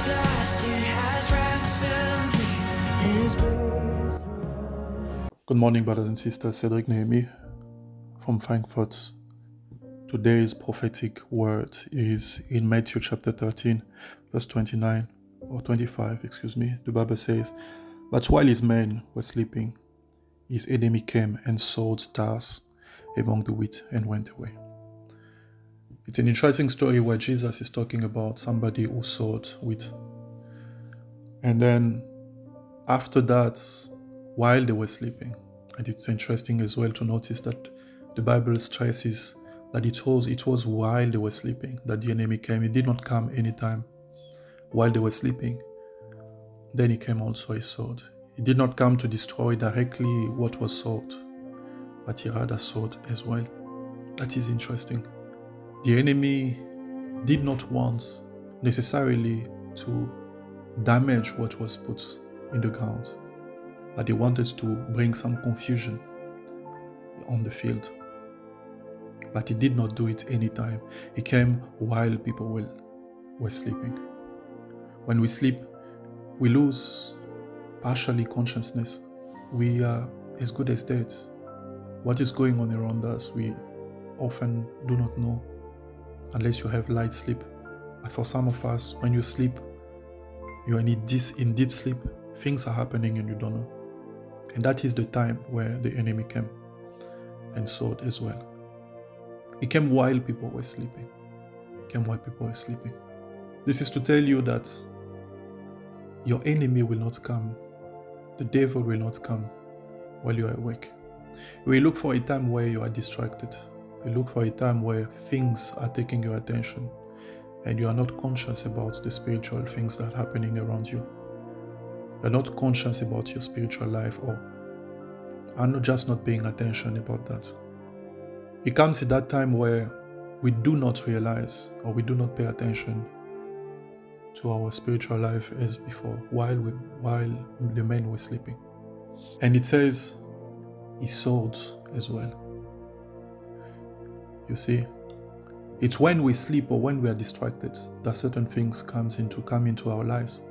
dust, He has ransomed me. His grace. Good morning, brothers and sisters. Cédrick-N from Frankfurt. Today's prophetic word is in Matthew chapter 13, verse 29 or 25, The Bible says, "But while his men were sleeping, his enemy came and sowed tares among the wheat and went away." It's an interesting story where Jesus is talking about somebody who sowed wheat. And then after that, while they were sleeping, and it's interesting as well to notice that the Bible stresses that it was while they were sleeping that the enemy came. It did not come anytime while they were sleeping. Then he came also a sword. He did not come to destroy directly what was sowed, but he rather sowed as well. That is interesting. The enemy did not want necessarily to damage what was put in the ground, but he wanted to bring some confusion on the field. But he did not do it anytime. He came while people were sleeping. When we sleep, we lose partially consciousness. We are as good as dead. What is going on around us, we often do not know unless you have light sleep. But for some of us, when you sleep, you are in deep sleep. Things are happening and you don't know. And that is the time where the enemy came and sowed as well. He came while people were sleeping. This is to tell you that your enemy will not come. The devil will not come while you are awake. You will look for a time where you are distracted. You look for a time where things are taking your attention and you are not conscious about the spiritual things that are happening around you. You are not conscious about your spiritual life or are not just not paying attention about that. It comes at that time where we do not realize or we do not pay attention to our spiritual life as before, while the men were sleeping. And it says, he sowed as well. You see, it's when we sleep or when we are distracted that certain things come into our lives.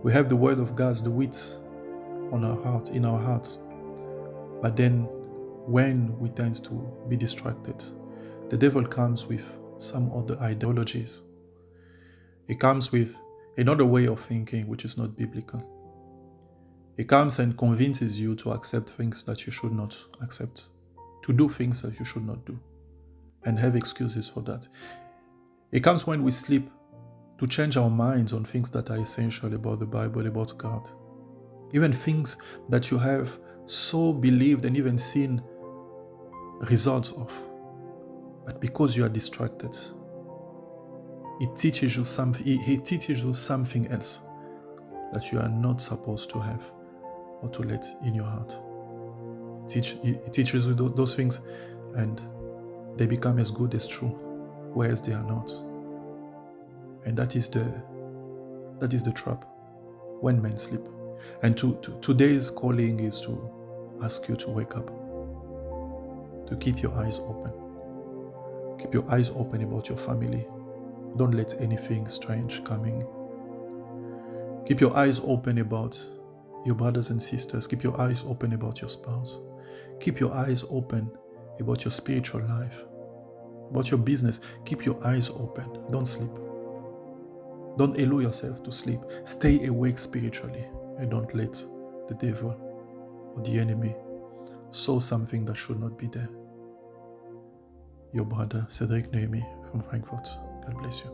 We have the word of God, the wheat in our hearts. But then when we tend to be distracted, the devil comes with some other ideologies. He comes with another way of thinking which is not biblical. He comes and convinces you to accept things that you should not accept, to do things that you should not do, and have excuses for that. It comes when we sleep to change our minds on things that are essential about the Bible, about God. Even things that you have so believed and even seen results of. But because you are distracted, it teaches you something. He teaches you something else that you are not supposed to have or to let in your heart. It teaches you those things, and they become as good as true, whereas they are not. And that is the trap when men sleep. And today's calling is to ask you to wake up, to keep your eyes open. Keep your eyes open about your family. Don't let anything strange coming. Keep your eyes open about your brothers and sisters. Keep your eyes open about your spouse. Keep your eyes open about your spiritual life, about your business. Keep your eyes open. Don't sleep. Don't allow yourself to sleep. Stay awake spiritually and don't let the devil or the enemy sow something that should not be there. Your brother Cédrick-N from Frankfurt. God bless you.